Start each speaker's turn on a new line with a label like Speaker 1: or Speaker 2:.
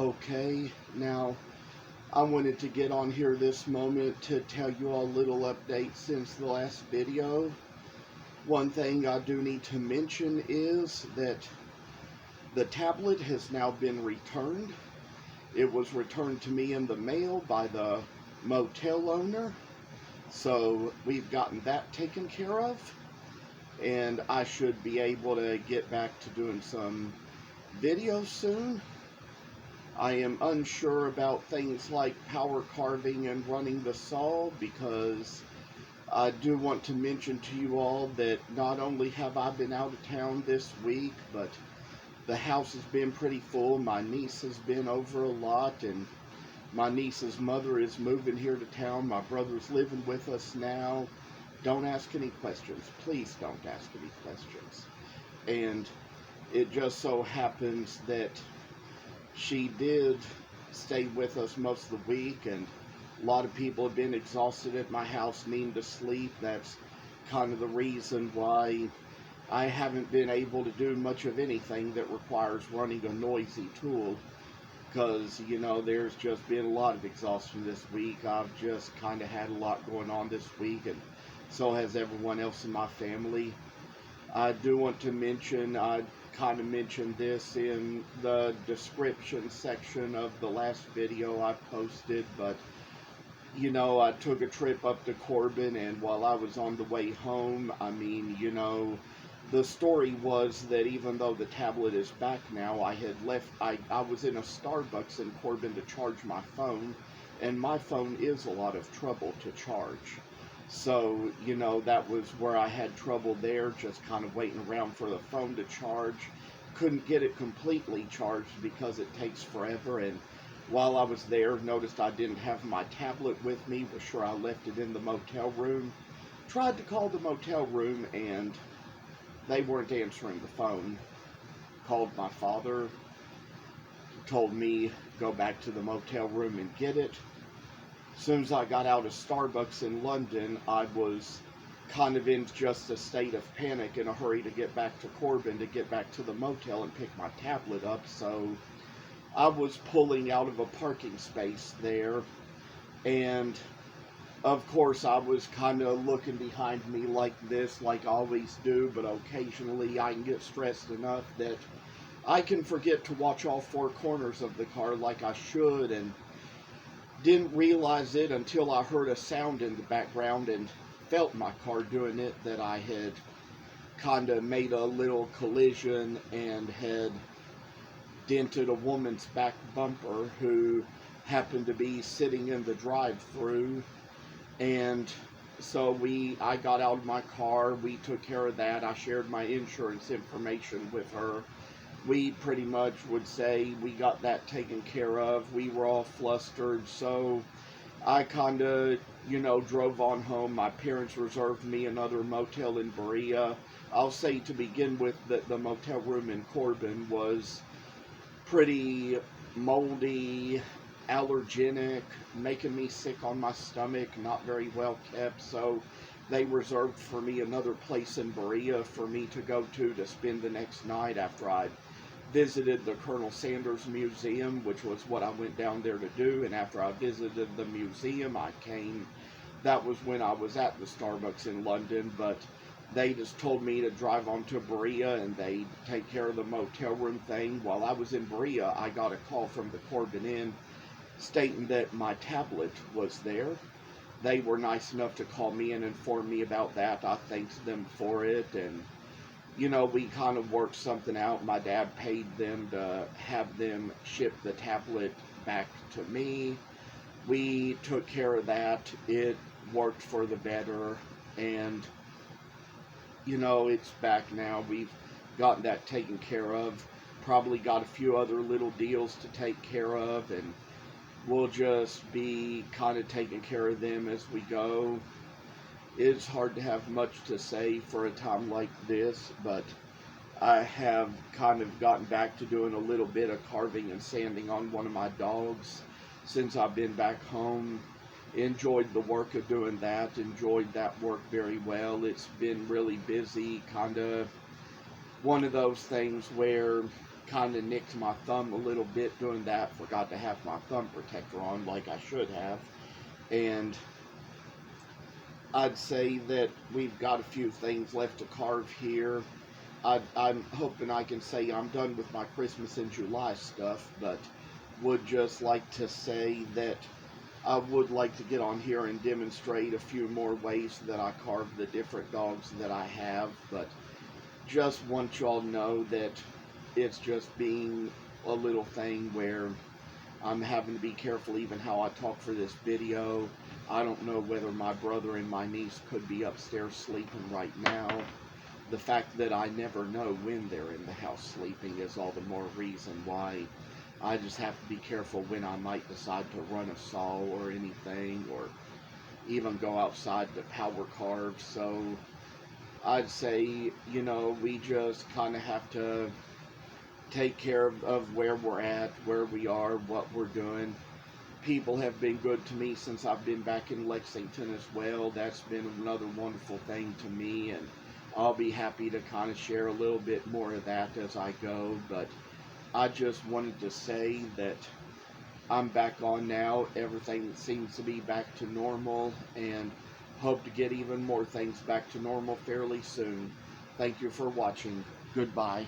Speaker 1: Okay, now I wanted to get on here this moment to tell you all a little update since the last video. One thing I do need to mention is that the tablet has now been returned. It was returned to me in the mail by the motel owner, so we've gotten that taken care of, and I should be able to get back to doing some videos soon. I am unsure about things like power carving and running the saw, because I do want to mention to you all that not only have I been out of town this week, but the house has been pretty full. My niece has been over a lot, and my niece's mother is moving here to town. My brother's living with us now. Don't ask any questions. Please don't ask any questions. And it just so happens that she did stay with us most of the week, and a lot of people have been exhausted at my house, needing to sleep. That's kind of the reason why I haven't been able to do much of anything that requires running a noisy tool, because, there's just been a lot of exhaustion this week. I've just kind of had a lot going on this week, and so has everyone else in my family. I do want to mention, I kind of mentioned this in the description section of the last video I posted, but I took a trip up to Corbin, and while I was on the way home, the story was that even though the tablet is back now, I was in a Starbucks in Corbin to charge my phone, and my phone is a lot of trouble to charge. So, that was where I had trouble there, just kind of waiting around for the phone to charge. Couldn't get it completely charged because it takes forever, and while I was there, noticed I didn't have my tablet with me, was sure I left it in the motel room. Tried to call the motel room, and they weren't answering the phone. Called my father, told me go back to the motel room and get it. As soon as I got out of Starbucks in London, I was kind of in just a state of panic, in a hurry to get back to Corbin, to get back to the motel and pick my tablet up. So I was pulling out of a parking space there, and of course I was kind of looking behind me like this, like I always do, but occasionally I can get stressed enough that I can forget to watch all four corners of the car like I should, and didn't realize it until I heard a sound in the background and felt my car doing it, that I had kind of made a little collision and had dented a woman's back bumper who happened to be sitting in the drive-through. And so I got out of my car, we took care of that. I shared my insurance information with her. We pretty much would say we got that taken care of. We were all flustered, so I kind of, drove on home. My parents reserved me another motel in Berea. I'll say to begin with that the motel room in Corbin was pretty moldy, allergenic, making me sick on my stomach, not very well kept, so they reserved for me another place in Berea for me to go to spend the next night after I visited the Colonel Sanders Museum, which was what I went down there to do. And after I visited the museum, that was when I was at the Starbucks in London, but they just told me to drive on to Berea and they'd take care of the motel room thing. While I was in Berea, I got a call from the Corbin Inn stating that my tablet was there. They were nice enough to call me and inform me about that. I thanked them for it, and we kind of worked something out. My dad paid them to have them ship the tablet back to me. We took care of that. It worked for the better, and it's back now. We've gotten that taken care of. Probably got a few other little deals to take care of, and we'll just be kind of taking care of them as we go. It's hard to have much to say for a time like this, but I have kind of gotten back to doing a little bit of carving and sanding on one of my dogs since I've been back home. Enjoyed the work of doing that, enjoyed that work very well. It's been really busy, kind of one of those things where kind of nicked my thumb a little bit doing that. Forgot to have my thumb protector on like I should have. And I'd say that we've got a few things left to carve here. I'm hoping I can say I'm done with my Christmas in July stuff, but would just like to say that I would like to get on here and demonstrate a few more ways that I carve the different dogs that I have, but just want y'all to know that it's just being a little thing where I'm having to be careful even how I talk for this video. I don't know whether my brother and my niece could be upstairs sleeping right now. The fact that I never know when they're in the house sleeping is all the more reason why I just have to be careful when I might decide to run a saw or anything, or even go outside to power carve. So I'd say, you know, we just kind of have to take care of where we're at, where we are, what we're doing. People have been good to me since I've been back in Lexington as well. That's been another wonderful thing to me, and I'll be happy to kind of share a little bit more of that as I go. But I just wanted to say that I'm back on now. Everything seems to be back to normal, and hope to get even more things back to normal fairly soon. Thank you for watching. Goodbye.